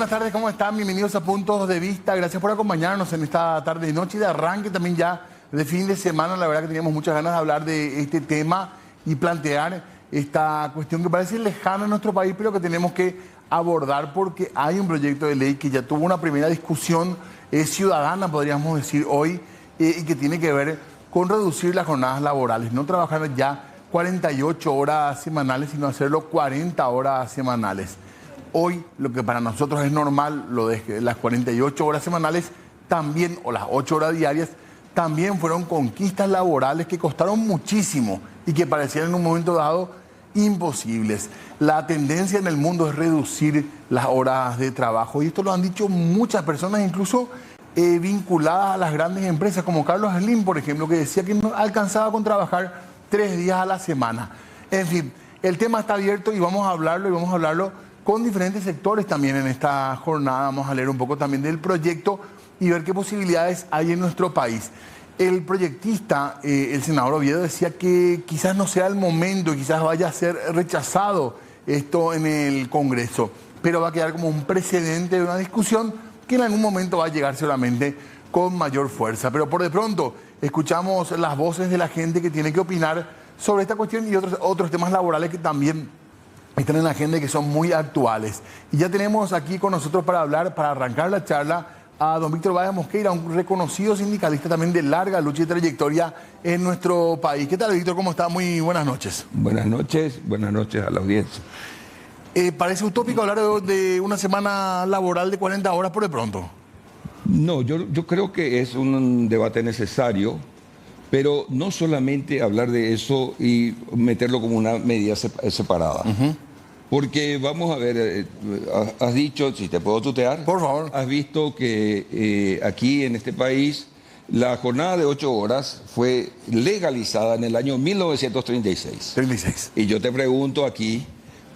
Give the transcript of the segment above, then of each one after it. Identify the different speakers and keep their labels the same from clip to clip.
Speaker 1: buenas tardes, ¿cómo están? Bienvenidos a Puntos de Vista. Gracias por acompañarnos en esta tarde y noche de arranque también ya de fin de semana. La verdad que teníamos muchas ganas de hablar de este tema y plantear esta cuestión que parece lejana en nuestro país, pero que tenemos que abordar porque hay un proyecto de ley que ya tuvo una primera discusión ciudadana, podríamos decir hoy, y que tiene que ver con reducir las jornadas laborales. No trabajar ya 48 horas semanales, sino hacerlo 40 horas semanales. Hoy, lo que para nosotros es normal, lo de las 48 horas semanales también, o las 8 horas diarias, también fueron conquistas laborales que costaron muchísimo y que parecían en un momento dado imposibles. La tendencia en el mundo es reducir las horas de trabajo y esto lo han dicho muchas personas, incluso vinculadas a las grandes empresas, como Carlos Slim, por ejemplo, que decía que no alcanzaba con trabajar 3 días a la semana. En fin, el tema está abierto y vamos a hablarlo con diferentes sectores también en esta jornada. Vamos a leer un poco también del proyecto y ver qué posibilidades hay en nuestro país. El proyectista, el senador Oviedo, decía que quizás no sea el momento, quizás vaya a ser rechazado esto en el Congreso, pero va a quedar como un precedente de una discusión que en algún momento va a llegar seguramente con mayor fuerza. Pero por de pronto escuchamos las voces de la gente que tiene que opinar sobre esta cuestión y otros temas laborales que también están en la agenda y que son muy actuales. Y ya tenemos aquí con nosotros para hablar, para arrancar la charla, a don Víctor Báez Mosqueira, un reconocido sindicalista también de larga lucha y trayectoria en nuestro país. ¿Qué tal, Víctor? ¿Cómo está? Muy buenas noches.
Speaker 2: Buenas noches a la audiencia.
Speaker 1: ¿Parece utópico hablar de una semana laboral de 40 horas por de pronto?
Speaker 2: No, yo creo que es un debate necesario, pero no solamente hablar de eso y meterlo como una medida separada. Porque vamos a ver, has dicho, si te puedo tutear,
Speaker 1: por favor.
Speaker 2: Has visto que aquí en este país la jornada de 8 horas fue legalizada en el año 1936. 36. Y yo te pregunto aquí,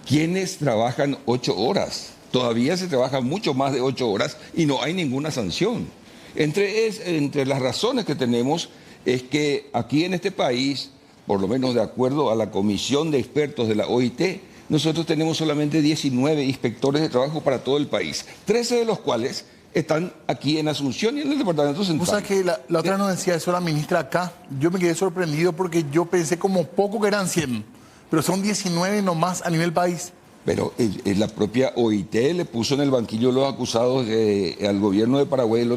Speaker 2: ¿quiénes trabajan 8 horas? Todavía se trabaja mucho más de 8 horas y no hay ninguna sanción. Entre las razones que tenemos es que aquí en este país, por lo menos de acuerdo a la comisión de expertos de la OIT, nosotros tenemos solamente 19 inspectores de trabajo para todo el país, 13 de los cuales están aquí en Asunción y en el Departamento Central.
Speaker 1: O sea que la otra nos decía eso la ministra acá. Yo me quedé sorprendido porque yo pensé como poco que eran 100, pero son 19 nomás a nivel país.
Speaker 2: Pero la propia OIT le puso en el banquillo los acusados al gobierno de Paraguay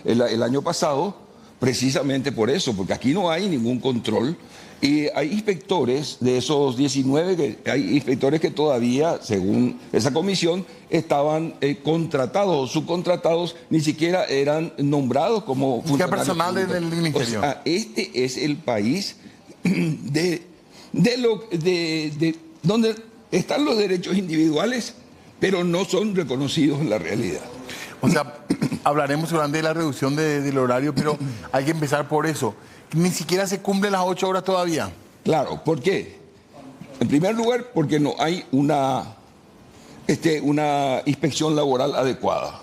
Speaker 2: el año pasado, precisamente por eso, porque aquí no hay ningún control. Y hay inspectores de esos 19, hay inspectores que todavía, según esa comisión, estaban contratados o subcontratados, ni siquiera eran nombrados como funcionarios
Speaker 1: personal del ministerio.
Speaker 2: O sea, este es el país donde están los derechos individuales, pero no son reconocidos en la realidad.
Speaker 1: O sea, hablaremos seguramente de la reducción del horario, pero hay que empezar por eso. Ni siquiera se cumplen las 8 horas todavía.
Speaker 2: Claro, ¿por qué? En primer lugar, porque no hay una inspección laboral adecuada.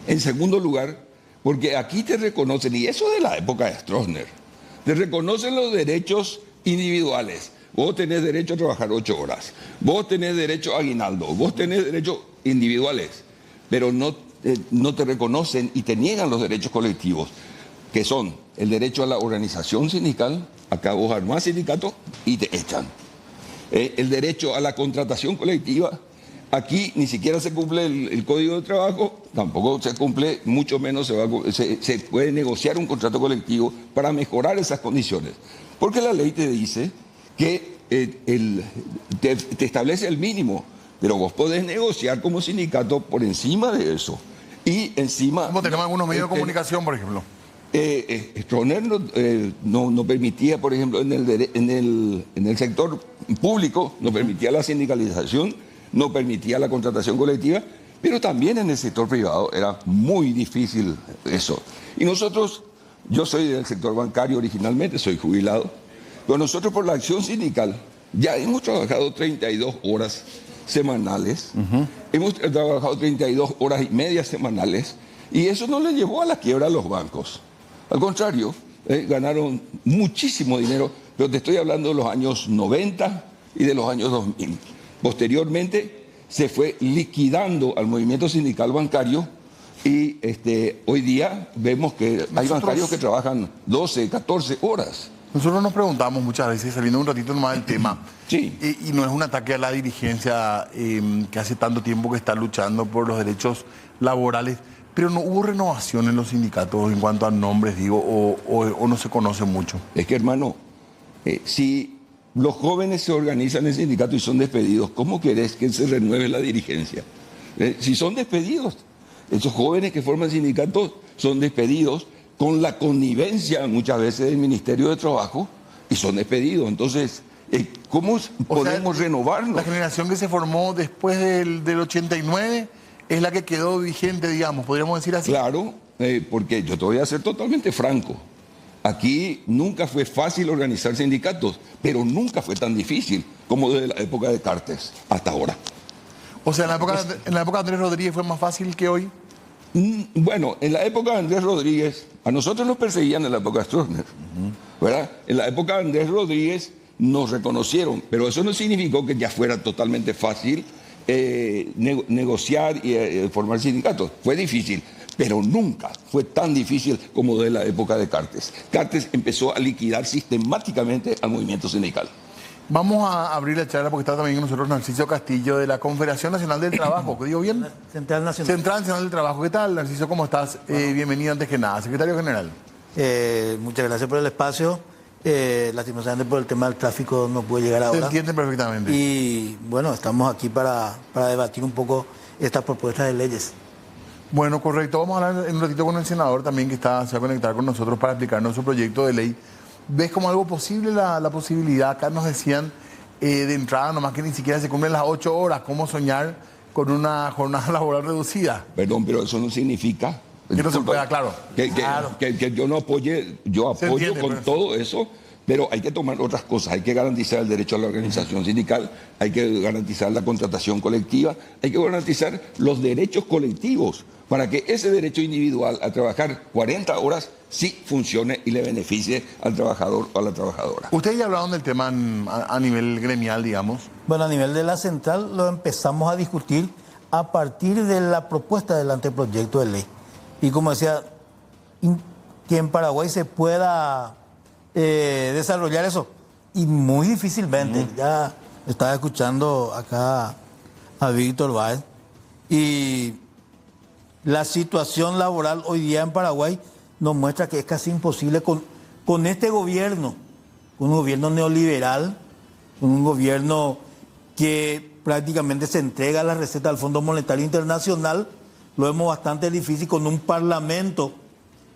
Speaker 2: En segundo lugar, porque aquí te reconocen, y eso de la época de Stroessner, te reconocen los derechos individuales. Vos tenés derecho a trabajar 8 horas, vos tenés derecho a aguinaldo, vos tenés derechos individuales, pero no te reconocen y te niegan los derechos colectivos, que son el derecho a la organización sindical. Acá vos armás sindicato y te echan. El derecho a la contratación colectiva, aquí ni siquiera se cumple el Código de Trabajo, tampoco se cumple, mucho menos se puede negociar un contrato colectivo para mejorar esas condiciones. Porque la ley te dice que te establece el mínimo, pero vos podés negociar como sindicato por encima de eso. Y encima...
Speaker 1: ¿Cómo tenemos algunos medios de comunicación, por ejemplo?
Speaker 2: Stroessner no permitía, por ejemplo, en el sector público, no permitía la sindicalización, no permitía la contratación colectiva, pero también en el sector privado era muy difícil eso. Y nosotros, yo soy del sector bancario originalmente, soy jubilado, pero nosotros por la acción sindical ya hemos trabajado 32 horas semanales, hemos trabajado 32 horas y media semanales, y eso no le llevó a la quiebra a los bancos. Al contrario, ganaron muchísimo dinero, pero te estoy hablando de los años 90 y de los años 2000. Posteriormente se fue liquidando al movimiento sindical bancario y hoy día vemos que hay bancarios que trabajan 12, 14 horas.
Speaker 1: Nosotros nos preguntamos muchas veces, saliendo un ratito nomás del tema,
Speaker 2: Sí.
Speaker 1: y no es un ataque a la dirigencia que hace tanto tiempo que está luchando por los derechos laborales, pero no hubo renovación en los sindicatos en cuanto a nombres, digo, o no se conoce mucho.
Speaker 2: Es que, hermano, si los jóvenes se organizan en sindicato y son despedidos, ¿cómo querés que se renueve la dirigencia? Si son despedidos, esos jóvenes que forman sindicatos son despedidos con la connivencia muchas veces del Ministerio de Trabajo y son despedidos. Entonces, ¿cómo podemos renovarnos?
Speaker 1: La generación que se formó después del 89 es la que quedó vigente, digamos, podríamos decir así.
Speaker 2: Claro, porque yo te voy a ser totalmente franco. Aquí nunca fue fácil organizar sindicatos, pero nunca fue tan difícil como desde la época de Cartes hasta ahora.
Speaker 1: O sea, en la época de Andrés Rodríguez fue más fácil que hoy.
Speaker 2: Bueno, en la época de Andrés Rodríguez, a nosotros nos perseguían en la época de Stroessner, ¿verdad? En la época de Andrés Rodríguez nos reconocieron, pero eso no significó que ya fuera totalmente fácil negociar y formar sindicatos. Fue difícil, pero nunca fue tan difícil como de la época de Cartes. Cartes empezó a liquidar sistemáticamente al movimiento sindical.
Speaker 1: Vamos a abrir la charla porque está también con nosotros Narciso Castillo de la Confederación Nacional del Trabajo. ¿Digo bien?
Speaker 3: Central Nacional.
Speaker 1: Central Nacional del Trabajo. ¿Qué tal, Narciso? ¿Cómo estás? Bienvenido antes que nada. Secretario General.
Speaker 3: Muchas gracias por el espacio. Lastimosamente por el tema del tráfico no pude llegar
Speaker 1: Se
Speaker 3: ahora.
Speaker 1: entiende perfectamente.
Speaker 3: Y bueno, estamos aquí para debatir un poco estas propuestas de leyes.
Speaker 1: Bueno, correcto. Vamos a hablar en un ratito con el senador también que se va a conectar con nosotros para explicarnos su proyecto de ley. ¿Ves como algo posible la posibilidad? Acá nos decían de entrada nomás que ni siquiera se cumplen las 8 horas. ¿Cómo soñar con una jornada laboral reducida?
Speaker 2: Perdón, pero eso no significa...
Speaker 1: Que no se pueda, claro.
Speaker 2: Que yo no apoye, yo
Speaker 1: Se
Speaker 2: apoyo
Speaker 1: entiende,
Speaker 2: con
Speaker 1: pero-
Speaker 2: todo eso, pero hay que tomar otras cosas. Hay que garantizar el derecho a la organización sindical, hay que garantizar la contratación colectiva, hay que garantizar los derechos colectivos para que ese derecho individual a trabajar 40 horas sí funcione y le beneficie al trabajador o a la trabajadora.
Speaker 1: Ustedes ya hablaron del tema a nivel gremial, digamos.
Speaker 3: Bueno, a nivel de la central lo empezamos a discutir a partir de la propuesta del anteproyecto de ley. Y como decía, que en Paraguay se pueda desarrollar eso. Y muy difícilmente. Ya estaba escuchando acá a Víctor Báez. Y la situación laboral hoy día en Paraguay nos muestra que es casi imposible con este gobierno, con un gobierno neoliberal, con un gobierno que prácticamente se entrega a la receta del Fondo Monetario Internacional. Lo vemos bastante difícil con un parlamento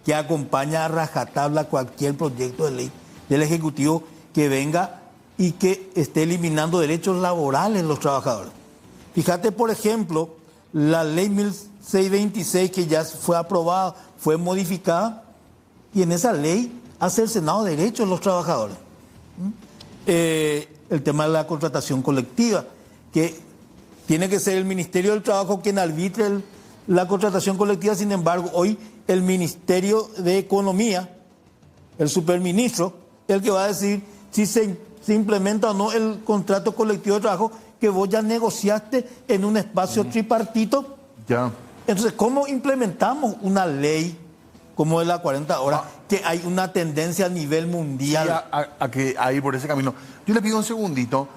Speaker 3: que acompaña a rajatabla cualquier proyecto de ley del Ejecutivo que venga y que esté eliminando derechos laborales de los trabajadores. Fíjate, por ejemplo, la ley 1626 que ya fue aprobada, fue modificada, y en esa ley hace el Senado derechos de los trabajadores. El tema de la contratación colectiva, que tiene que ser el Ministerio del Trabajo quien arbitre la contratación colectiva. Sin embargo, hoy el Ministerio de Economía, el superministro, el que va a decir si se implementa o no el contrato colectivo de trabajo que vos ya negociaste en un espacio tripartito.
Speaker 1: Ya.
Speaker 3: Entonces, ¿cómo implementamos una ley como de las 40 horas, que hay una tendencia a nivel mundial?
Speaker 1: Sí, a que a ir por ese camino. Yo le pido un segundito.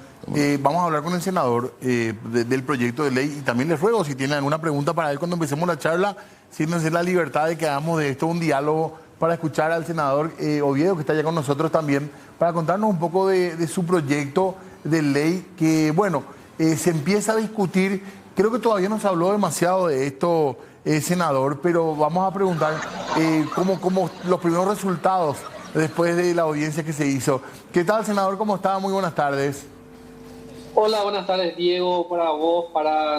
Speaker 1: Vamos a hablar con el senador del proyecto de ley y también le ruego si tiene alguna pregunta para él cuando empecemos la charla, siéntense la libertad de que hagamos de esto un diálogo para escuchar al senador Oviedo, que está allá con nosotros también, para contarnos un poco de su proyecto de ley que, bueno, se empieza a discutir. Creo que todavía no se habló demasiado de esto, senador, pero vamos a preguntar cómo los primeros resultados después de la audiencia que se hizo. ¿Qué tal, senador? ¿Cómo está? Muy buenas tardes.
Speaker 4: Hola, buenas tardes, Diego, para vos,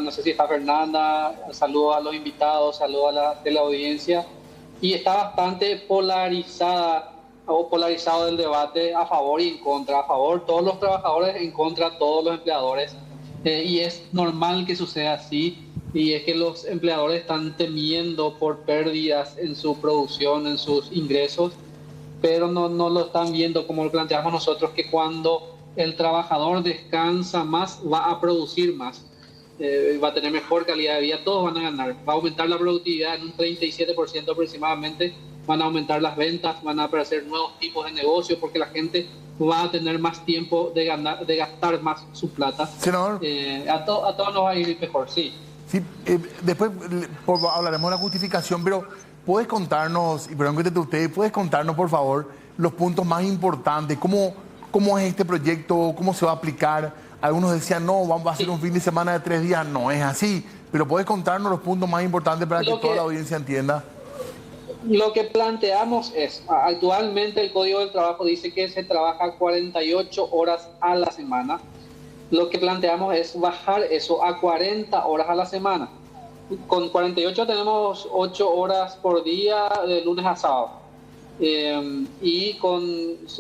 Speaker 4: no sé si está Fernanda, saludos a los invitados, saludos a la teleaudiencia. Y está bastante polarizado el debate a favor y en contra. A favor todos los trabajadores, en contra todos los empleadores. Y es normal que suceda así. Y es que los empleadores están temiendo por pérdidas en su producción, en sus ingresos, pero no lo están viendo como lo planteamos nosotros, que cuando el trabajador descansa más, va a producir más. va a tener mejor calidad de vida, todos van a ganar. Va a aumentar la productividad en un 37% aproximadamente, van a aumentar las ventas, van a aparecer nuevos tipos de negocios porque la gente va a tener más tiempo de gastar más su plata.
Speaker 1: Senador.
Speaker 4: A todos nos va a ir mejor, sí.
Speaker 1: Sí, después hablaremos de la justificación, pero ¿puedes contarnos, y perdón que te tutee, puedes contarnos por favor los puntos más importantes? ¿Cómo es este proyecto? ¿Cómo se va a aplicar? Algunos decían, no, vamos a hacer un fin de semana de 3 días. No es así, pero ¿puedes contarnos los puntos más importantes para que toda la audiencia entienda?
Speaker 4: Lo que planteamos es, actualmente el Código del Trabajo dice que se trabaja 48 horas a la semana. Lo que planteamos es bajar eso a 40 horas a la semana. Con 48 tenemos 8 horas por día de lunes a sábado. Y con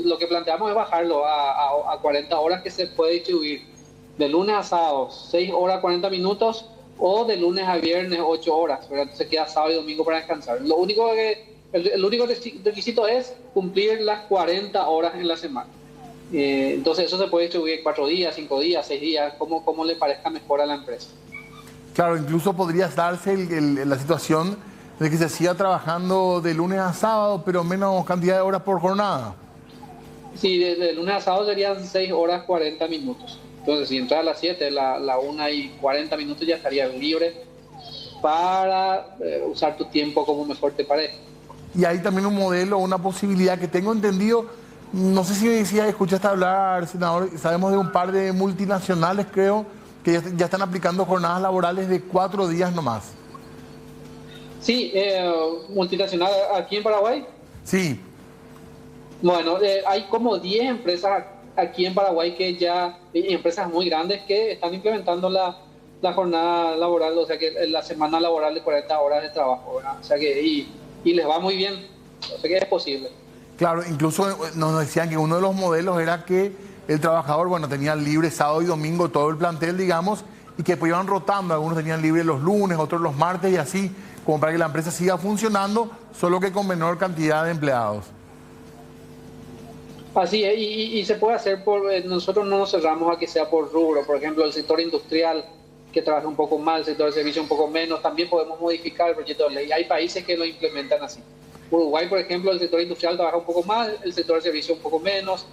Speaker 4: lo que planteamos es bajarlo a 40 horas que se puede distribuir de lunes a sábado 6 horas 40 minutos o de lunes a viernes 8 horas, ¿verdad? Entonces queda sábado y domingo para descansar. El único requisito es cumplir las 40 horas en la semana. Entonces eso se puede distribuir 4 días, 5 días, 6 días, como le parezca mejor a la empresa.
Speaker 1: Claro, incluso podría darse la situación de que se siga trabajando de lunes a sábado, pero menos cantidad de horas por jornada.
Speaker 4: Sí, de lunes a sábado serían 6 horas 40 minutos. Entonces, si entras a las 7, la 1 y 40 minutos ya estarías libre para usar tu tiempo como mejor te parezca.
Speaker 1: Y hay también un modelo, una posibilidad que tengo entendido, no sé si me decías, escuchaste hablar, senador, sabemos de un par de multinacionales, creo, que ya están aplicando jornadas laborales de 4 días nomás.
Speaker 4: Sí, multinacional aquí en Paraguay.
Speaker 1: Sí.
Speaker 4: Bueno, hay como 10 empresas aquí en Paraguay que ya, empresas muy grandes que están implementando la jornada laboral, o sea que la semana laboral de 40 horas de trabajo, ¿verdad? O sea que, y les va muy bien, o sea que es posible.
Speaker 1: Claro, incluso nos decían que uno de los modelos era que el trabajador, bueno, tenía libre sábado y domingo todo el plantel, digamos, y que pues iban rotando, algunos tenían libre los lunes, otros los martes y así, como para que la empresa siga funcionando, solo que con menor cantidad de empleados.
Speaker 4: Así es, y se puede hacer nosotros no nos cerramos a que sea por rubro, por ejemplo, el sector industrial que trabaja un poco más, el sector de servicio un poco menos, también podemos modificar el proyecto de ley. Hay países que lo implementan así. Uruguay, por ejemplo, el sector industrial trabaja un poco más, el sector de servicio un poco menos.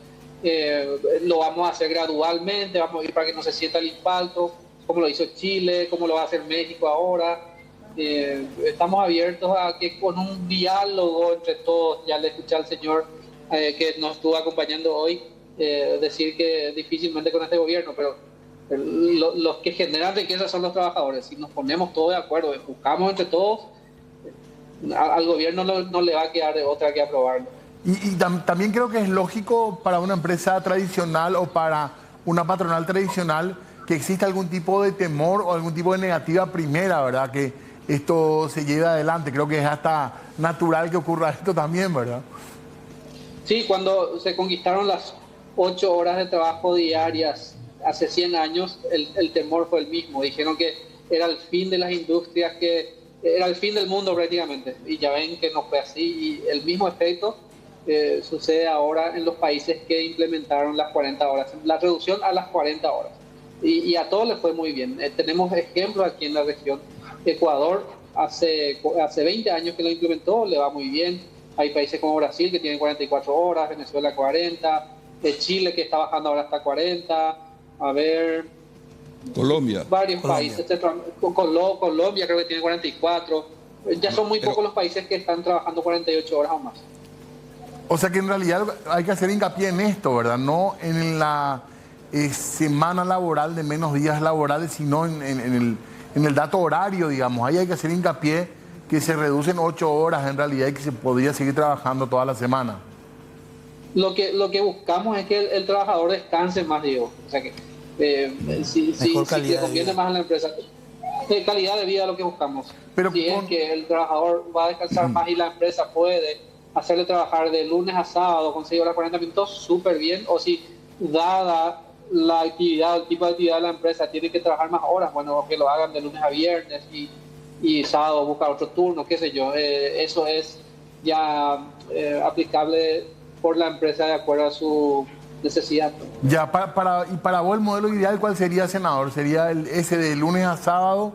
Speaker 4: Lo vamos a hacer gradualmente, vamos a ir para que no se sienta el impacto, como lo hizo Chile, como lo va a hacer México ahora. Estamos abiertos a que con un diálogo entre todos, ya le escuché al señor que nos estuvo acompañando hoy, decir que difícilmente con este gobierno, pero los que generan riqueza son los trabajadores. Si nos ponemos todos de acuerdo, buscamos entre todos, al gobierno no le va a quedar de otra que aprobarlo.
Speaker 1: Y también creo que es lógico para una empresa tradicional o para una patronal tradicional que exista algún tipo de temor o algún tipo de negativa primera, ¿verdad? Que esto se lleve adelante. Creo que es hasta natural que ocurra esto también, ¿verdad?
Speaker 4: Sí, cuando se conquistaron las 8 horas de trabajo diarias hace 100 años, el temor fue el mismo. Dijeron que era el fin de las industrias, que era el fin del mundo prácticamente. Y ya ven que no fue así. Y el mismo efecto sucede ahora en los países que implementaron las 40 horas, la reducción a las 40 horas. Y a todos les fue muy bien. Tenemos ejemplos aquí en la región. Ecuador hace 20 años que lo implementó, le va muy bien. Hay países como Brasil que tienen 44 horas, Venezuela 40, Chile que está bajando ahora hasta 40, a ver...
Speaker 2: Colombia.
Speaker 4: Varios países, Colombia creo que tiene 44, ya son muy pocos los países que están trabajando 48 horas o más.
Speaker 1: O sea que en realidad hay que hacer hincapié en esto, ¿verdad? No en la semana laboral de menos días laborales, sino en el dato horario, digamos. Ahí hay que hacer hincapié que se reducen 8 horas en realidad y que se podría seguir trabajando toda la semana.
Speaker 4: Lo que buscamos es que el trabajador descanse más, digo. O sea que si le conviene más a la empresa, calidad de vida es lo que buscamos.
Speaker 1: Pero
Speaker 4: si es que el trabajador va a descansar más y la empresa puede hacerle trabajar de lunes a sábado con 6 horas 40 minutos, súper bien. O si dada la actividad, el tipo de actividad de la empresa, tiene que trabajar más horas, bueno, que lo hagan de lunes a viernes y sábado buscar otro turno, qué sé yo. Eso es ya aplicable por la empresa de acuerdo necesidad.
Speaker 1: Ya, y para vos el modelo ideal, ¿cuál sería, senador? ¿Sería ese de lunes a sábado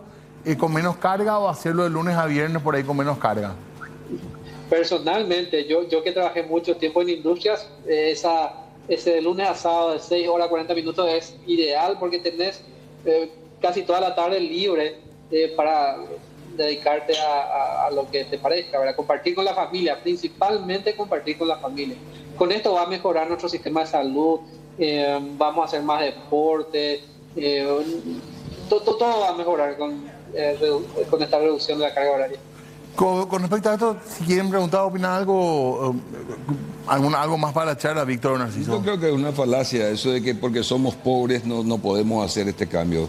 Speaker 1: con menos carga o hacerlo de lunes a viernes por ahí con menos carga?
Speaker 4: Personalmente, yo que trabajé mucho tiempo en industrias, ese de lunes a sábado de 6 horas 40 minutos es ideal porque tenés casi toda la tarde libre para dedicarte a lo que te parezca, ¿verdad? Compartir con la familia, principalmente compartir con la familia. Con esto va a mejorar nuestro sistema de salud, vamos a hacer más deporte, todo va a mejorar con esta reducción de la carga horaria.
Speaker 1: Con respecto a esto, si quieren preguntar, opinar algo, algo más para la charla, Víctor o Narciso.
Speaker 2: Yo creo que es una falacia eso de que porque somos pobres no podemos hacer este cambio.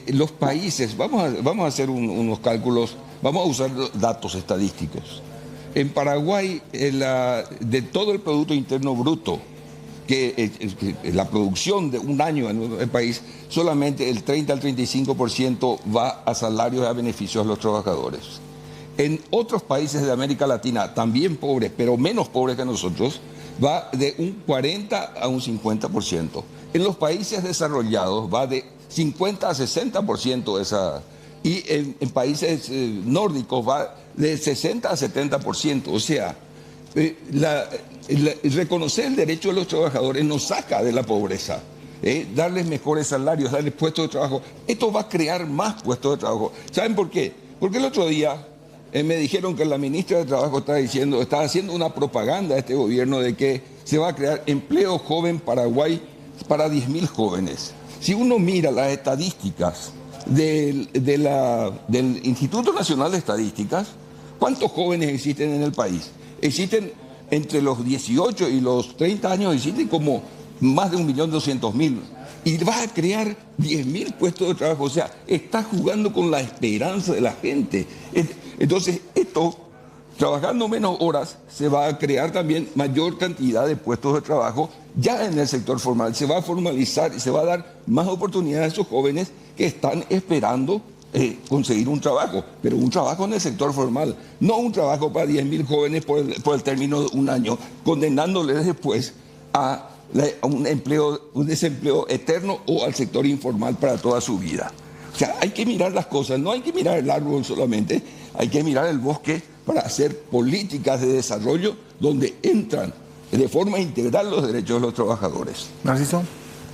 Speaker 2: Los países, vamos a hacer unos cálculos, vamos a usar datos estadísticos. En Paraguay, de todo el Producto Interno Bruto, que la producción de un año en el país, solamente el 30 al 35% va a salarios y a beneficios a los trabajadores. En otros países de América Latina, también pobres, pero menos pobres que nosotros, va de un 40 a un 50%. En los países desarrollados va de 50 a 60% esa, y en países nórdicos va de 60 a 70%. O sea, reconocer el derecho de los trabajadores nos saca de la pobreza. Darles mejores salarios, darles puestos de trabajo. Esto va a crear más puestos de trabajo. ¿Saben por qué? Porque el otro día me dijeron que la ministra de Trabajo estaba haciendo una propaganda a este gobierno de que se va a crear empleo joven Paraguay para 10.000 jóvenes. Si uno mira las estadísticas del Instituto Nacional de Estadísticas, ¿cuántos jóvenes existen en el país? Existen entre los 18 y los 30 años, existen como más de 1.200.000. Y vas a crear 10.000 puestos de trabajo. O sea, estás jugando con la esperanza de la gente. Entonces, esto, trabajando menos horas, se va a crear también mayor cantidad de puestos de trabajo ya en el sector formal. Se va a formalizar y se va a dar más oportunidades a esos jóvenes que están esperando conseguir un trabajo, pero un trabajo en el sector formal, no un trabajo para 10.000 jóvenes por el término de un año, condenándoles después a un desempleo eterno o al sector informal para toda su vida. O sea, hay que mirar las cosas, no hay que mirar el árbol solamente, hay que mirar el bosque para hacer políticas de desarrollo donde entran de forma integral los derechos de los trabajadores.
Speaker 1: Narciso.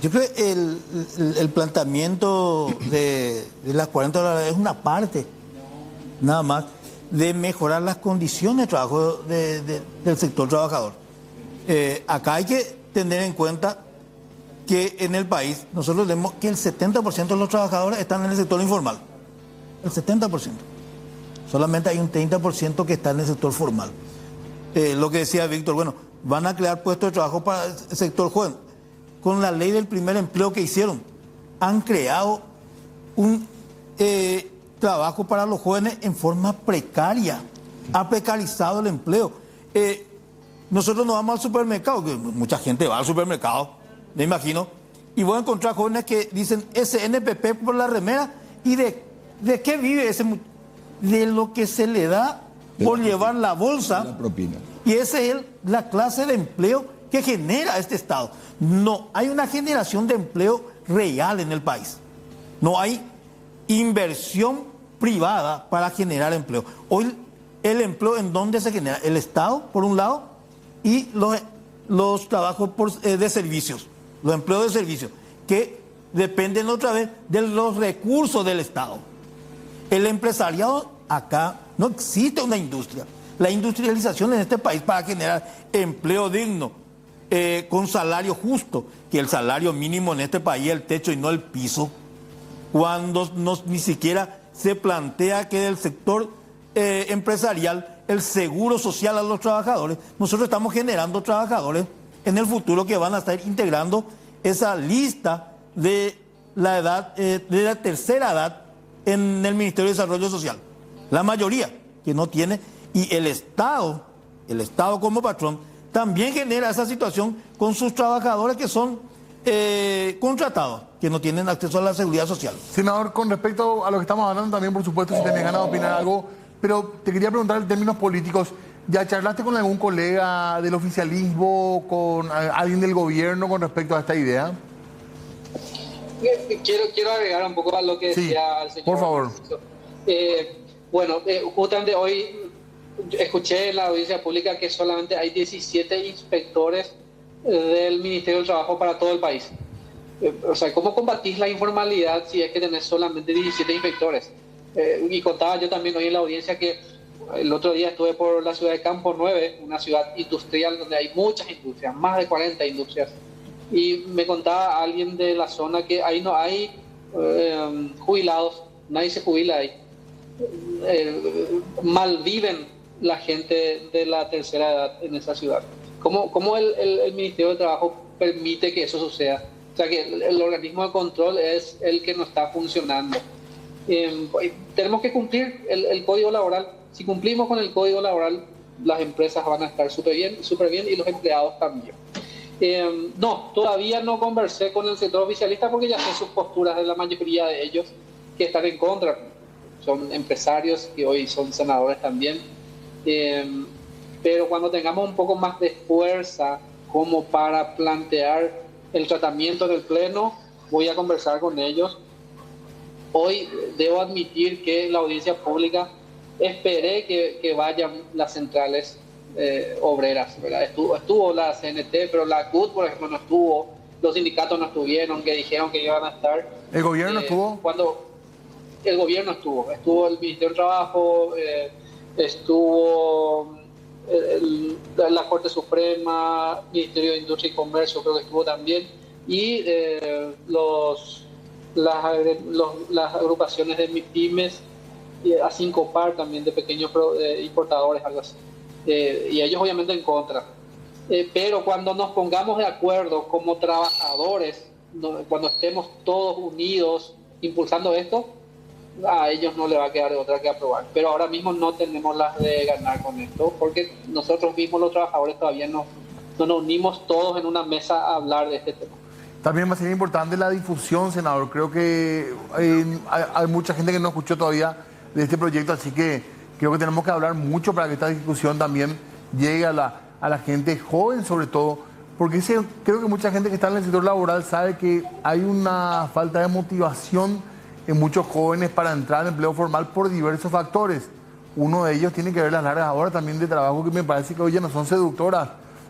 Speaker 3: Yo creo que el planteamiento de las 40 horas es una parte, nada más, de mejorar las condiciones de trabajo del sector trabajador. Acá hay que tener en cuenta que en el país nosotros vemos que el 70% de los trabajadores están en el sector informal. El 70%. Solamente hay un 30% que está en el sector formal. Lo que decía Víctor, bueno, van a crear puestos de trabajo para el sector joven. Con la ley del primer empleo que hicieron, han creado un trabajo para los jóvenes en forma precaria. Ha precarizado el empleo. Nosotros nos vamos al supermercado, que mucha gente va al supermercado, me imagino, y voy a encontrar jóvenes que dicen SNPP por la remera. ¿Y de qué vive ese muchacho? De lo que se le da por llevar la bolsa.
Speaker 2: La propina.
Speaker 3: Y esa es la clase de empleo que genera este Estado. No hay una generación de empleo real en el país. No hay inversión privada para generar empleo. Hoy el empleo, ¿en dónde se genera? El Estado, por un lado, y los trabajos de servicios, los empleos de servicios, que dependen otra vez de los recursos del Estado. El empresariado, acá no existe una industria. La industrialización en este país para generar empleo digno, con salario justo, que el salario mínimo en este país es el techo y no el piso, cuando ni siquiera se plantea que del sector empresarial el seguro social a los trabajadores. Nosotros estamos generando trabajadores en el futuro que van a estar integrando esa lista de la edad, de la tercera edad en el Ministerio de Desarrollo Social. La mayoría que no tiene, y el Estado como patrón también genera esa situación con sus trabajadores que son contratados, que no tienen acceso a la seguridad social.
Speaker 1: Senador, con respecto a lo que estamos hablando también, por supuesto, si tenés ganas de opinar algo, pero te quería preguntar en términos políticos, ¿Ya charlaste con algún colega del oficialismo, con alguien del gobierno con respecto a esta idea?
Speaker 4: Quiero agregar un poco a lo que
Speaker 1: Sí,
Speaker 4: decía el señor.
Speaker 1: por favor.
Speaker 4: Justamente hoy escuché en la audiencia pública que solamente hay 17 inspectores del Ministerio del Trabajo para todo el país. O sea, ¿cómo combatís la informalidad si es que tenés solamente 17 inspectores? Y contaba yo también hoy en la audiencia que el otro día estuve por la ciudad de Campo 9, una ciudad industrial donde hay muchas industrias, más de 40 industrias. Y me contaba alguien de la zona que ahí no hay jubilados, nadie se jubila ahí. Malviven la gente de la tercera edad en esa ciudad. ¿Cómo el Ministerio de Trabajo permite que eso suceda? O sea, que el organismo de control es el que no está funcionando. Tenemos que cumplir el Código Laboral. Si cumplimos con el Código Laboral, las empresas van a estar súper bien y los empleados también. No, todavía no conversé con el sector oficialista porque ya sé sus posturas de la mayoría de ellos que están en contra. Son empresarios que hoy son senadores también. Pero cuando tengamos un poco más de fuerza como para plantear el tratamiento en el Pleno, voy a conversar con ellos. Hoy debo admitir que en la audiencia pública esperé que vayan las centrales obreras, ¿verdad? Estuvo la CNT, pero la CUT, por ejemplo, no estuvo, los sindicatos no estuvieron, que dijeron que iban a estar.
Speaker 1: ¿El gobierno estuvo?
Speaker 4: Cuando el gobierno estuvo el Ministerio del Trabajo, estuvo la Corte Suprema, Ministerio de Industria y Comercio creo que estuvo también, y las agrupaciones de MIPYMES, a 5 par también de pequeños importadores, algo así. Y ellos obviamente en contra. Pero cuando nos pongamos de acuerdo como trabajadores, cuando estemos todos unidos impulsando esto, a ellos no le va a quedar de otra que aprobar. Pero ahora mismo no tenemos las de ganar con esto, porque nosotros mismos los trabajadores todavía no nos unimos todos en una mesa a hablar de este tema.
Speaker 1: También va a ser importante la difusión, senador. Creo que hay mucha gente que no escuchó todavía de este proyecto, así que creo que tenemos que hablar mucho para que esta discusión también llegue a la gente joven, sobre todo, porque creo que mucha gente que está en el sector laboral sabe que hay una falta de motivación en muchos jóvenes para entrar al empleo formal por diversos factores. Uno de ellos tiene que ver las largas horas también de trabajo, que me parece que hoy ya no son seductoras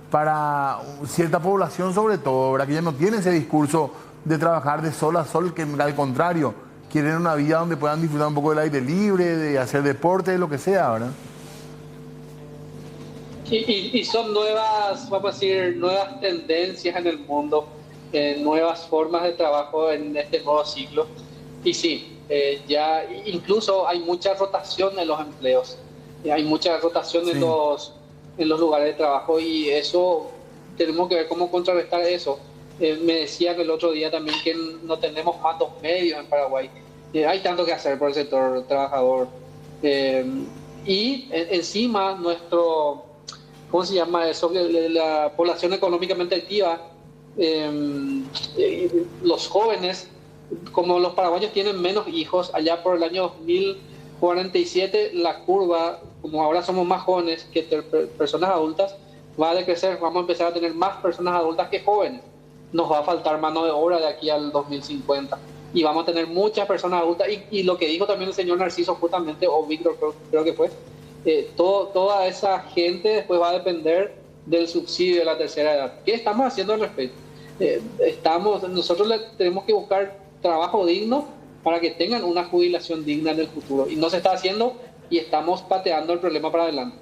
Speaker 1: para cierta población, sobre todo, ¿verdad? Que ya no tiene ese discurso de trabajar de sol a sol, que al contrario, quieren una vida donde puedan disfrutar un poco del aire libre, de hacer deporte, de lo que sea, ¿verdad?
Speaker 4: Y son nuevas, vamos a decir, nuevas tendencias en el mundo, nuevas formas de trabajo en este nuevo ciclo. Y sí, ya incluso hay mucha rotación en los empleos, hay mucha rotación en los lugares de trabajo, y eso tenemos que ver cómo contrarrestar eso. Me decían el otro día también que no tenemos mandos medios en Paraguay. Hay tanto que hacer por el sector trabajador. Y encima nuestro, ¿cómo se llama eso? La población económicamente activa, los jóvenes, como los paraguayos tienen menos hijos, allá por el año 2047 la curva, como ahora somos más jóvenes que personas adultas, va a decrecer. Vamos a empezar a tener más personas adultas que jóvenes. Nos va a faltar mano de obra de aquí al 2050 y vamos a tener muchas personas adultas, y lo que dijo también el señor Narciso justamente, o Víctor creo que fue, toda esa gente después va a depender del subsidio de la tercera edad. ¿Qué estamos haciendo al respecto? Nosotros tenemos que buscar trabajo digno para que tengan una jubilación digna en el futuro, y no se está haciendo, y estamos pateando el problema para adelante.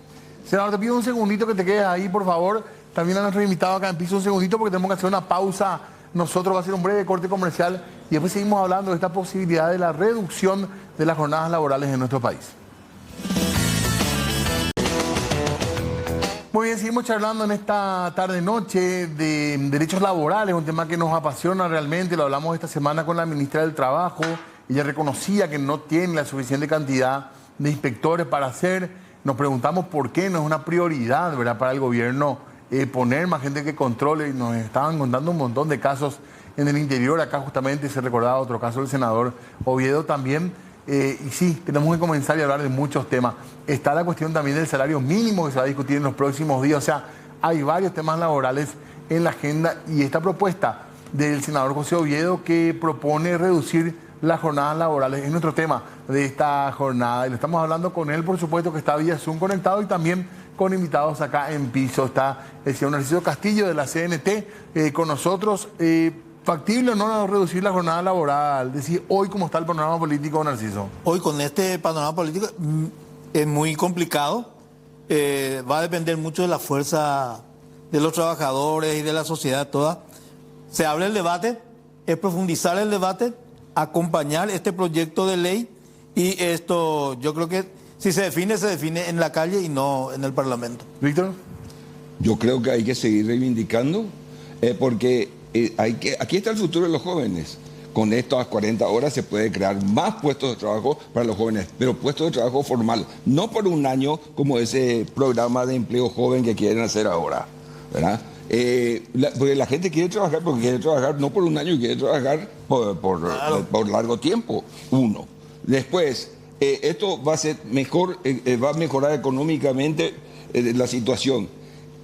Speaker 1: Senador, te pido un segundito que te quedes ahí, por favor. También a nuestro invitado acá en piso un segundito, porque tenemos que hacer una pausa. Nosotros va a ser un breve corte comercial y después seguimos hablando de esta posibilidad de la reducción de las jornadas laborales en nuestro país. Muy bien, seguimos charlando en esta tarde-noche de derechos laborales, un tema que nos apasiona realmente. Lo hablamos esta semana con la ministra del Trabajo. Ella reconocía que no tiene la suficiente cantidad de inspectores para hacer. Nos preguntamos por qué no es una prioridad, ¿verdad?, para el gobierno poner más gente que controle. Y nos estaban contando un montón de casos en el interior. Acá justamente se recordaba otro caso del senador Oviedo también. Y sí, tenemos que comenzar y hablar de muchos temas. Está la cuestión también del salario mínimo que se va a discutir en los próximos días. O sea, hay varios temas laborales en la agenda y esta propuesta del senador José Oviedo que propone reducir las jornadas laborales es nuestro tema de esta jornada. Y lo estamos hablando con él, por supuesto, que está vía Zoom conectado y también con invitados acá en piso. Está el señor Narciso Castillo de la CNT con nosotros. ¿Factible o no reducir la jornada laboral? Decir, hoy cómo está el panorama político, Narciso.
Speaker 3: Hoy con este panorama político es muy complicado. Va a depender mucho de la fuerza de los trabajadores y de la sociedad toda. Se abre el debate, es profundizar el debate, acompañar este proyecto de ley y esto yo creo que si se define en la calle y no en el Parlamento.
Speaker 1: Víctor.
Speaker 2: Yo creo que hay que seguir reivindicando porque aquí está el futuro de los jóvenes. Con estas 40 horas se puede crear más puestos de trabajo para los jóvenes, pero puestos de trabajo formal, no por un año como ese programa de empleo joven que quieren hacer ahora, ¿verdad? Porque la gente quiere trabajar porque quiere trabajar no por un año, quiere trabajar por largo tiempo, uno. Después, esto va a ser mejor, va a mejorar económicamente la situación.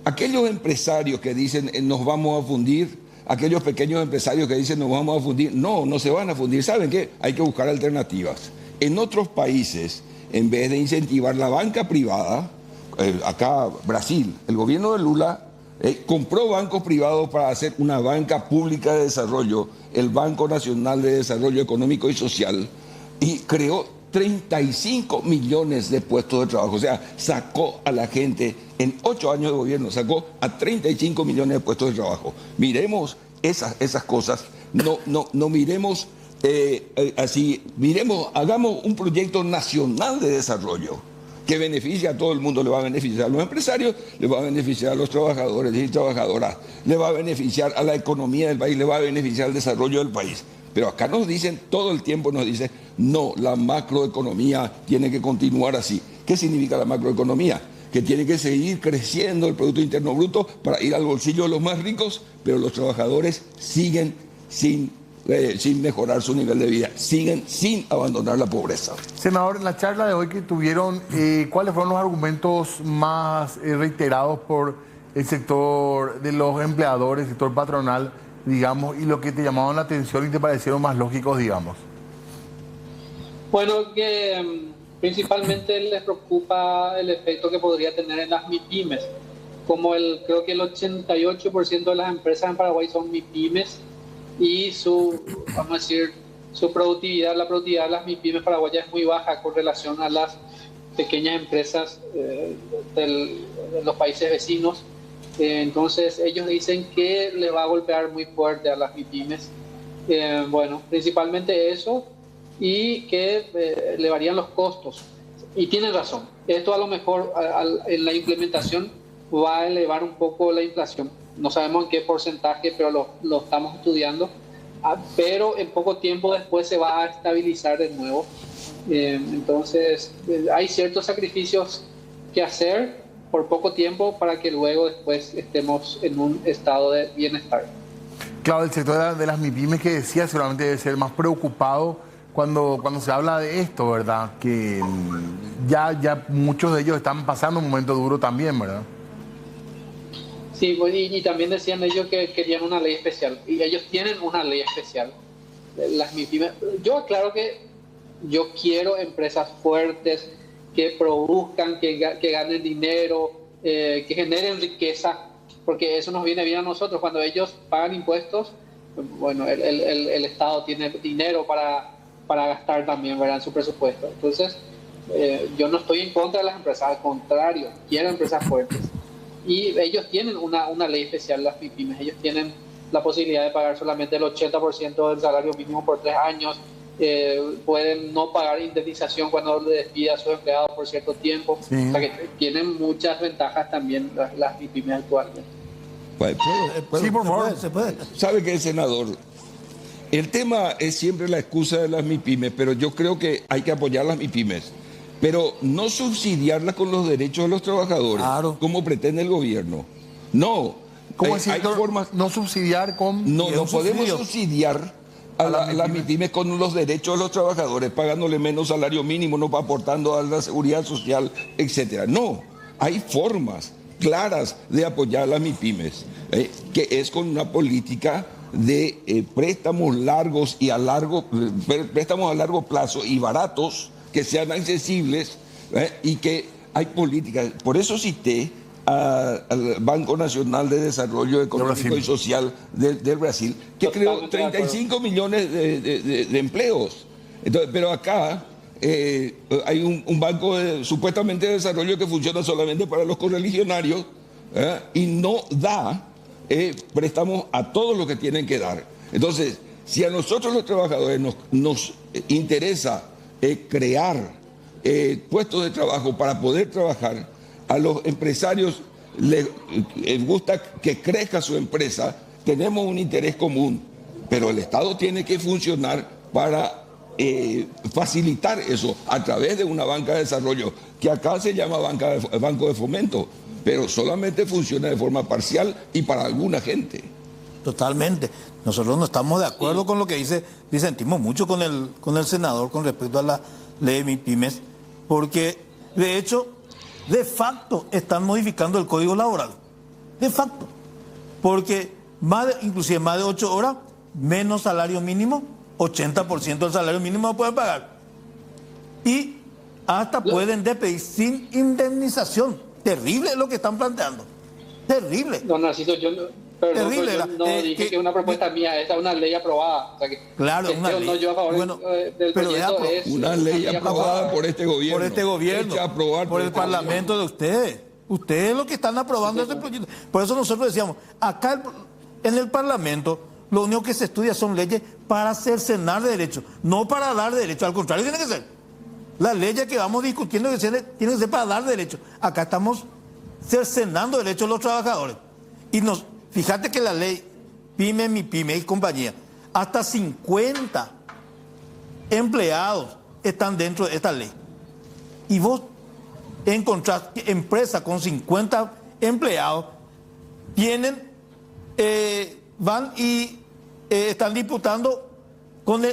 Speaker 2: Aquellos empresarios que dicen nos vamos a fundir, aquellos pequeños empresarios que dicen nos vamos a fundir, no se van a fundir. ¿Saben qué? Hay que buscar alternativas. En otros países, en vez de incentivar la banca privada, acá Brasil, el gobierno de Lula compró bancos privados para hacer una banca pública de desarrollo, el Banco Nacional de Desarrollo Económico y Social, y creó 35 millones de puestos de trabajo. O sea, sacó a la gente, en 8 años de gobierno, sacó a 35 millones de puestos de trabajo. Miremos esas cosas, no miremos así, hagamos un proyecto nacional de desarrollo que beneficie a todo el mundo, le va a beneficiar a los empresarios, le va a beneficiar a los trabajadores y trabajadoras, le va a beneficiar a la economía del país, le va a beneficiar al desarrollo del país. Pero acá nos dicen, todo el tiempo nos dicen, no, la macroeconomía tiene que continuar así. ¿Qué significa la macroeconomía? Que tiene que seguir creciendo el Producto Interno Bruto para ir al bolsillo de los más ricos, pero los trabajadores siguen sin mejorar su nivel de vida, siguen sin abandonar la pobreza.
Speaker 1: Senador, en la charla de hoy que tuvieron, ¿cuáles fueron los argumentos más reiterados por el sector de los empleadores, el sector patronal, digamos, y lo que te llamaban la atención y te parecieron más lógicos, digamos?
Speaker 4: Bueno, que principalmente les preocupa el efecto que podría tener en las MIPYMES. Creo que el 88% de las empresas en Paraguay son MIPYMES y vamos a decir, la productividad de las MIPYMES paraguayas es muy baja con relación a las pequeñas empresas de los países vecinos. Entonces ellos dicen que le va a golpear muy fuerte a las MIPYMES. Bueno, principalmente eso y que elevarían los costos. Y tienen razón, esto a lo mejor en la implementación va a elevar un poco la inflación. No sabemos en qué porcentaje, pero lo estamos estudiando. Pero en poco tiempo después se va a estabilizar de nuevo. Entonces hay ciertos sacrificios que hacer por poco tiempo para que luego después estemos en un estado de bienestar.
Speaker 1: Claro, el sector de las MIPYMES que decía seguramente debe ser más preocupado cuando se habla de esto, ¿verdad? Que ya muchos de ellos están pasando un momento duro también, ¿verdad?
Speaker 4: Sí, y también decían ellos que querían una ley especial, y ellos tienen una ley especial. Las MIPYMES, yo aclaro que yo quiero empresas fuertes, que produzcan, que ganen dinero, que generen riqueza, porque eso nos viene bien a nosotros. Cuando ellos pagan impuestos, bueno, el Estado tiene dinero para gastar también, ¿verdad?, en su presupuesto. Entonces, yo no estoy en contra de las empresas, al contrario, quiero empresas fuertes. Y ellos tienen una ley especial, las MIPYMES. Ellos tienen la posibilidad de pagar solamente el 80% del salario mínimo por 3 años. Pueden no pagar indemnización cuando le despida a sus empleados por cierto tiempo. Sí. O sea que tienen muchas ventajas también las MIPYMES actualmente.
Speaker 2: Sí, por favor. Se puede. ¿Sabe qué, senador? El tema es siempre la excusa de las MIPYMES, pero yo creo que hay que apoyar las MIPYMES. Pero no subsidiarlas con los derechos de los trabajadores, claro, como pretende el gobierno. No.
Speaker 1: ¿Cómo decir? Hay formas. No subsidiar con.
Speaker 2: No podemos subsidiar a las MIPYMES con los derechos de los trabajadores, pagándole menos salario mínimo, no aportando a la seguridad social, etcétera. No, hay formas claras de apoyar a las MIPYMES, que es con una política de préstamos largos y préstamos a largo plazo y baratos, que sean accesibles, y que hay políticas. Por eso cité al Banco Nacional de Desarrollo Económico y Social del Brasil, que creó 35 millones de empleos. Entonces, pero acá hay un banco supuestamente de desarrollo que funciona solamente para los correligionarios, y no da préstamos a todos los que tienen que dar. Entonces, si a nosotros los trabajadores nos interesa crear puestos de trabajo para poder trabajar, a los empresarios les gusta que crezca su empresa, tenemos un interés común, pero el Estado tiene que funcionar para facilitar eso a través de una banca de desarrollo, que acá se llama Banco de Fomento, pero solamente funciona de forma parcial y para alguna gente.
Speaker 3: Totalmente. Nosotros no estamos de acuerdo con lo que dice, disentimos mucho con el senador con respecto a la ley de MIPYMES, porque de hecho, de facto, están modificando el Código Laboral. De facto. Porque inclusive más de 8 horas, menos salario mínimo, 80% del salario mínimo no pueden pagar. Y hasta pueden despedir sin indemnización. Terrible es lo que están planteando. Terrible.
Speaker 4: Don Narciso, yo no dije que es una propuesta mía, esta es una ley aprobada. O sea que,
Speaker 3: claro, una ley.
Speaker 4: No, yo a favor del proyecto es
Speaker 2: una ley aprobada por este gobierno.
Speaker 3: Por este gobierno.
Speaker 2: Hecha aprobar
Speaker 3: por el Parlamento de ustedes. Ustedes es lo que están aprobando este proyecto. Por eso nosotros decíamos, acá en el Parlamento, lo único que se estudia son leyes para cercenar derechos, no para dar derechos. Al contrario, tiene que ser. Las leyes que vamos discutiendo tienen que ser para dar derechos. Acá estamos cercenando derechos de los trabajadores. Y fíjate que la ley PYME, MIPYME y compañía, hasta 50 empleados están dentro de esta ley. Y vos encontrás que empresas con 50 empleados van y están disputando con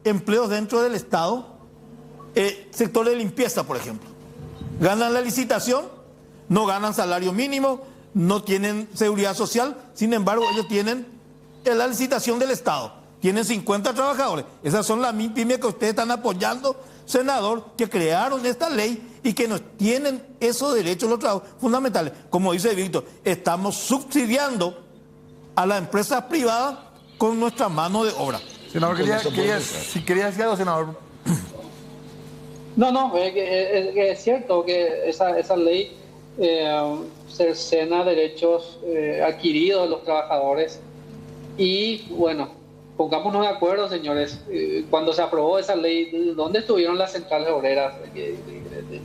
Speaker 3: empleos dentro del Estado, sector de limpieza, por ejemplo. Ganan la licitación, no ganan salario mínimo, no tienen seguridad social, sin embargo ellos tienen la licitación del Estado, tienen 50 trabajadores. Esas son las MIPYMES que ustedes están apoyando, senador, que crearon esta ley y que nos tienen esos derechos los trabajadores fundamentales. Como dice Víctor, estamos subsidiando a las empresas privadas con nuestra mano de obra.
Speaker 1: Senador, si quería decir algo, senador.
Speaker 4: No, es cierto que esa ley cercena derechos adquiridos de los trabajadores. Y bueno, pongámonos de acuerdo, señores, cuando se aprobó esa ley, ¿dónde estuvieron las centrales obreras?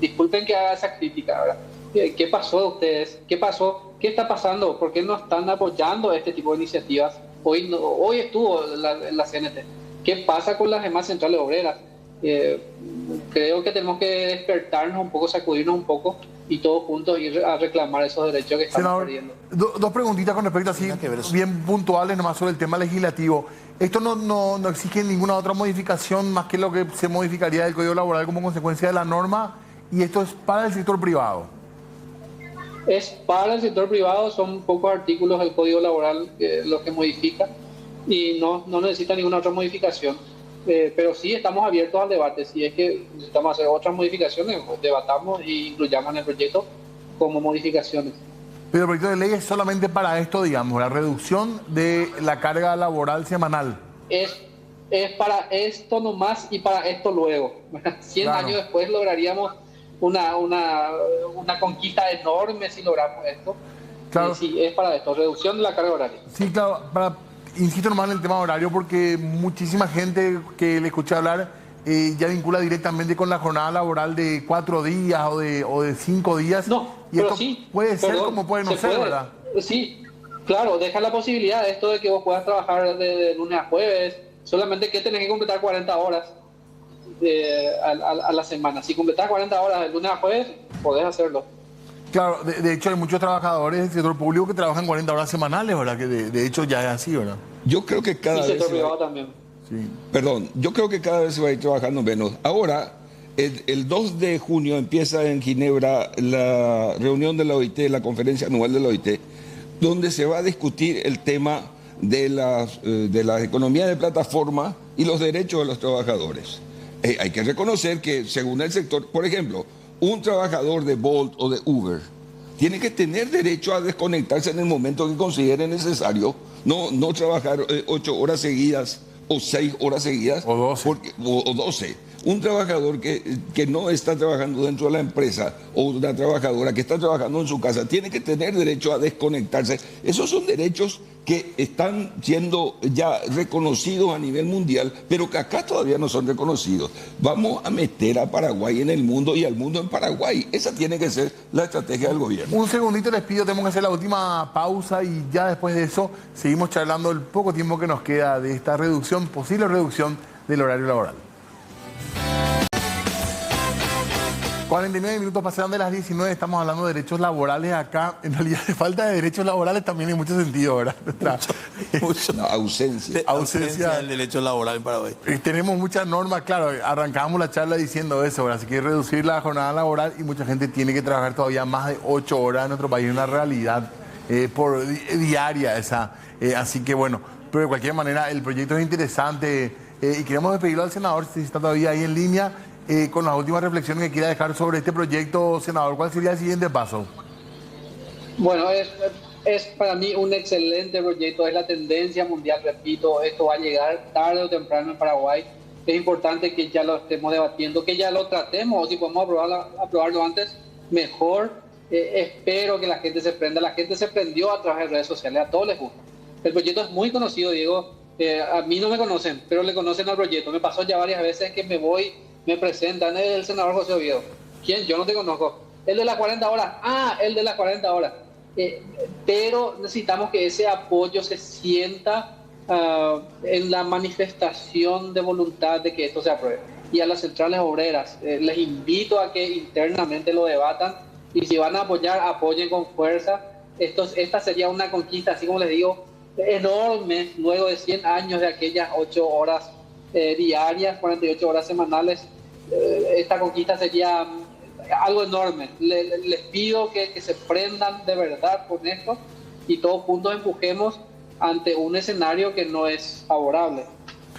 Speaker 4: Disculpen que haga esa crítica, ¿verdad? ¿Qué pasó de ustedes? ¿Qué pasó? ¿Qué está pasando? ¿Por qué no están apoyando este tipo de iniciativas? Hoy estuvo la CNT. ¿Qué pasa con las demás centrales obreras? Creo que tenemos que despertarnos un poco, sacudirnos un poco y todos juntos ir a reclamar esos derechos que estamos perdiendo.
Speaker 1: Dos preguntitas con respecto así, bien puntuales nomás sobre el tema legislativo. Esto no exige ninguna otra modificación más que lo que se modificaría del Código Laboral como consecuencia de la norma, y esto es para el sector privado.
Speaker 4: Es para el sector privado, son pocos artículos del Código Laboral los que modifican y no necesita ninguna otra modificación. Pero sí estamos abiertos al debate. Si es que necesitamos hacer otras modificaciones, pues debatamos e incluyamos en el proyecto como modificaciones.
Speaker 1: Pero el proyecto de ley es solamente para esto, digamos, la reducción de la carga laboral semanal.
Speaker 4: Es para esto nomás y para esto luego. 100 años después lograríamos una conquista enorme si logramos esto.
Speaker 1: Claro.
Speaker 4: Sí, es para esto, reducción de la carga horaria.
Speaker 1: Sí, claro, insisto nomás en el tema horario porque muchísima gente que le escuché hablar ya vincula directamente con la jornada laboral de 4 días o de 5 días.
Speaker 4: No,
Speaker 1: y
Speaker 4: pero
Speaker 1: esto
Speaker 4: sí,
Speaker 1: puede ser como puede no ser, ¿verdad?
Speaker 4: Sí, claro, deja la posibilidad de esto de que vos puedas trabajar de lunes a jueves, solamente que tenés que completar 40 horas a la semana. Si completás 40 horas de lunes a jueves, podés hacerlo.
Speaker 1: Claro, de hecho hay muchos trabajadores del sector público que trabajan 40 horas semanales, ¿verdad? Que de hecho ya es así, ¿verdad?
Speaker 2: Yo creo que cada
Speaker 4: y
Speaker 2: vez
Speaker 4: sector privado también.
Speaker 1: Sí.
Speaker 2: Perdón, yo creo que cada vez se va a ir trabajando menos. Ahora, el 2 de junio empieza en Ginebra la reunión de la OIT, la conferencia anual de la OIT, donde se va a discutir el tema de la economía de plataforma y los derechos de los trabajadores. Hay que reconocer que según el sector, por ejemplo, un trabajador de Bolt o de Uber tiene que tener derecho a desconectarse en el momento que considere necesario, no trabajar 8 horas seguidas o 6 horas seguidas.
Speaker 1: O 12.
Speaker 2: O 12. Un trabajador que no está trabajando dentro de la empresa o una trabajadora que está trabajando en su casa tiene que tener derecho a desconectarse. Esos son derechos que están siendo ya reconocidos a nivel mundial, pero que acá todavía no son reconocidos. Vamos a meter a Paraguay en el mundo y al mundo en Paraguay. Esa tiene que ser la estrategia del gobierno.
Speaker 1: Un segundito les pido, tenemos que hacer la última pausa y ya después de eso seguimos charlando el poco tiempo que nos queda de esta reducción, posible reducción del horario laboral. 49 minutos pasaron de las 19, estamos hablando de derechos laborales acá. En realidad, de falta de derechos laborales también en mucho sentido, ¿verdad?
Speaker 3: Mucho.
Speaker 2: La ausencia.
Speaker 3: Ausencia del derecho laboral en Paraguay.
Speaker 1: Tenemos muchas normas, claro, arrancábamos la charla diciendo eso, ¿verdad? Así que reducir la jornada laboral y mucha gente tiene que trabajar todavía más de 8 horas en nuestro país, es una realidad diaria esa. Así que bueno, pero de cualquier manera el proyecto es interesante y queremos despedirlo al senador, si está todavía ahí en línea. Con las últimas reflexiones que quiera dejar sobre este proyecto, senador, ¿cuál sería el siguiente paso?
Speaker 4: Bueno, es para mí un excelente proyecto, es la tendencia mundial, repito, esto va a llegar tarde o temprano en Paraguay. Es importante que ya lo estemos debatiendo, que ya lo tratemos, o si podemos aprobarlo antes, mejor. Espero que la gente se prenda, la gente se prendió a través de redes sociales, a todos les gusta. El proyecto es muy conocido, Diego, a mí no me conocen, pero le conocen al proyecto. Me pasó ya varias veces que me presentan, el senador José Oviedo. ¿Quién? Yo no te conozco. El de las 40 horas. Ah, el de las 40 horas. Pero necesitamos que ese apoyo se sienta en la manifestación de voluntad de que esto se apruebe. Y a las centrales obreras, les invito a que internamente lo debatan y si van a apoyar, apoyen con fuerza. Esta sería una conquista, así como les digo, enorme, luego de 100 años de aquellas 8 horas diarias, 48 horas semanales. Esta conquista sería algo enorme. Les pido que se prendan de verdad con esto y todos juntos empujemos ante un escenario que no es favorable.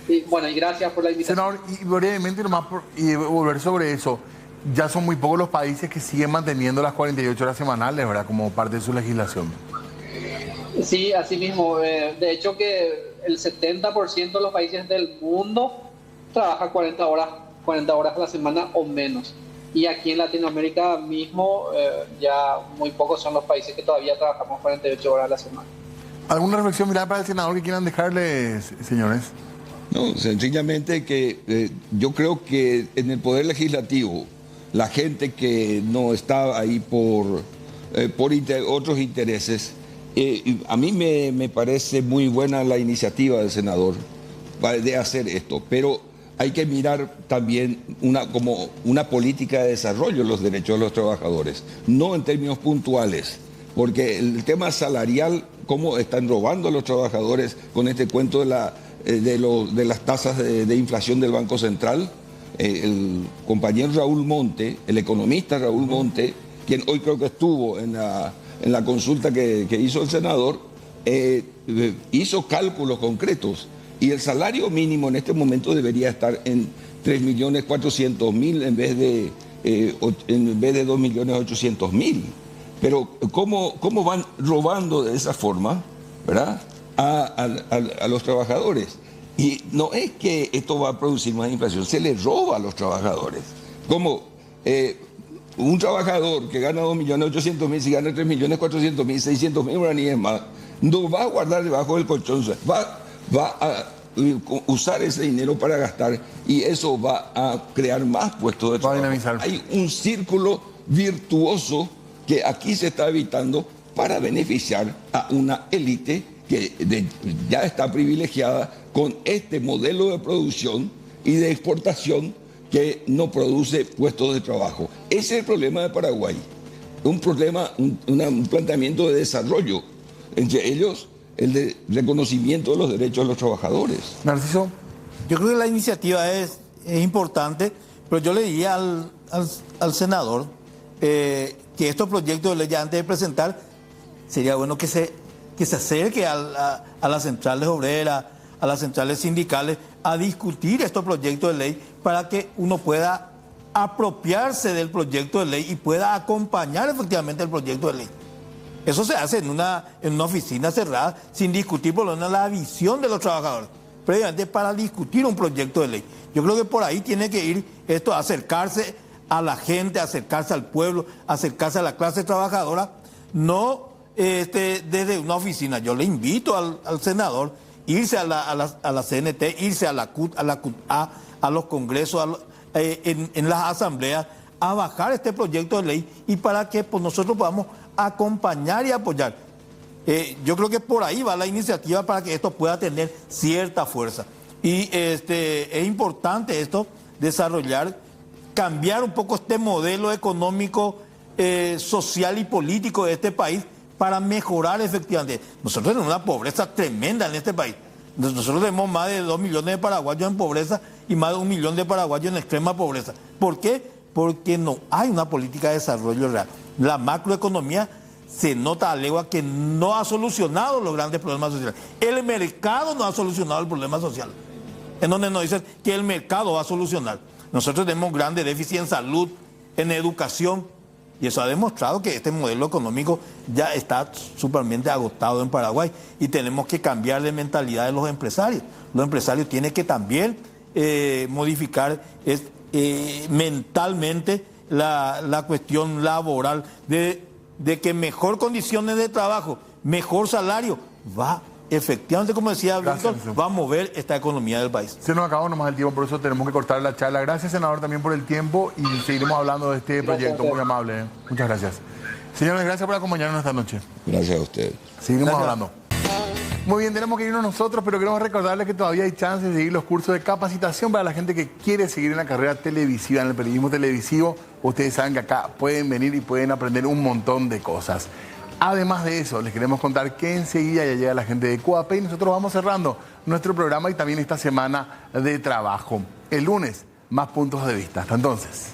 Speaker 4: Y bueno, y gracias por la invitación.
Speaker 1: Senador, y brevemente nomás y volver sobre eso, ya son muy pocos los países que siguen manteniendo las 48 horas semanales, ¿verdad? Como parte de su legislación.
Speaker 4: Sí, así mismo. De hecho que el 70% de los países del mundo trabaja 40 horas a la semana o menos. Y aquí en Latinoamérica mismo ya muy pocos son los países que todavía trabajamos 48 horas a la semana.
Speaker 1: ¿Alguna reflexión final para el senador que quieran dejarles, señores?
Speaker 2: No, sencillamente que yo creo que en el Poder Legislativo, la gente que no está ahí por otros intereses, a mí me parece muy buena la iniciativa del senador de hacer esto, pero hay que mirar también como una política de desarrollo de los derechos de los trabajadores, no en términos puntuales, porque el tema salarial, cómo están robando a los trabajadores con este cuento de las tasas de inflación del Banco Central. El compañero Raúl Monte, el economista Raúl Monte, quien hoy creo que estuvo en la consulta que hizo el senador, hizo cálculos concretos y el salario mínimo en este momento debería estar en 3.400.000 en vez de 2.800.000. Pero ¿cómo van robando de esa forma, ¿verdad?, a los trabajadores? Y no es que esto va a producir más inflación, se les roba a los trabajadores. Como un trabajador que gana 2.800.000, si gana 3.400.000, 600.000 guaraníes más, no va a guardar debajo del colchón, va a usar ese dinero para gastar y eso va a crear más puestos de trabajo. Hay un círculo virtuoso que aquí se está evitando para beneficiar a una élite que ya está privilegiada con este modelo de producción y de exportación que no produce puestos de trabajo. Ese es el problema de Paraguay. Un planteamiento de desarrollo, entre ellos el de reconocimiento de los derechos de los trabajadores.
Speaker 1: Narciso.
Speaker 3: Yo creo que la iniciativa es importante, pero yo le diría al senador que estos proyectos de ley, ya antes de presentar, sería bueno que se acerque a las centrales obreras, a las centrales sindicales, a discutir estos proyectos de ley para que uno pueda apropiarse del proyecto de ley y pueda acompañar efectivamente el proyecto de ley. Eso se hace en una oficina cerrada, sin discutir por lo menos la visión de los trabajadores, previamente para discutir un proyecto de ley. Yo creo que por ahí tiene que ir esto, acercarse a la gente, acercarse al pueblo, acercarse a la clase trabajadora, no desde una oficina. Yo le invito al senador irse a la CNT, irse a la CUT, a la CUT-A, a los congresos, en las asambleas, a bajar este proyecto de ley y para que pues, nosotros podamos acompañar y apoyar. Yo creo que por ahí va la iniciativa para que esto pueda tener cierta fuerza. Y es importante esto, desarrollar, cambiar un poco este modelo económico, social y político de este país para mejorar efectivamente. Nosotros tenemos una pobreza tremenda en este país. Nosotros tenemos más de 2 millones de paraguayos en pobreza y más de 1 millón de paraguayos en extrema pobreza. ¿Por qué? Porque no hay una política de desarrollo real. La macroeconomía se nota a legua que no ha solucionado los grandes problemas sociales. El mercado no ha solucionado el problema social. En donde nos dicen que el mercado va a solucionar. Nosotros tenemos grandes déficits en salud, en educación, y eso ha demostrado que este modelo económico ya está supermente agotado en Paraguay y tenemos que cambiar de mentalidad de los empresarios. Los empresarios tienen que también modificar mentalmente la cuestión laboral de que mejor condiciones de trabajo, mejor salario, va efectivamente, como decía Víctor, va a mover esta economía del país.
Speaker 1: Se nos acabó nomás el tiempo, por eso tenemos que cortar la charla. Gracias, senador, también por el tiempo y seguiremos hablando de este proyecto. Muy amable. Muchas gracias. Señores, gracias por acompañarnos esta noche.
Speaker 2: Gracias a ustedes.
Speaker 1: Seguiremos hablando. Muy bien, tenemos que irnos nosotros, pero queremos recordarles que todavía hay chance de seguir los cursos de capacitación para la gente que quiere seguir en la carrera televisiva, en el periodismo televisivo. Ustedes saben que acá pueden venir y pueden aprender un montón de cosas. Además de eso, les queremos contar que enseguida ya llega la gente de Coapé y nosotros vamos cerrando nuestro programa y también esta semana de trabajo. El lunes, más puntos de vista. Hasta entonces.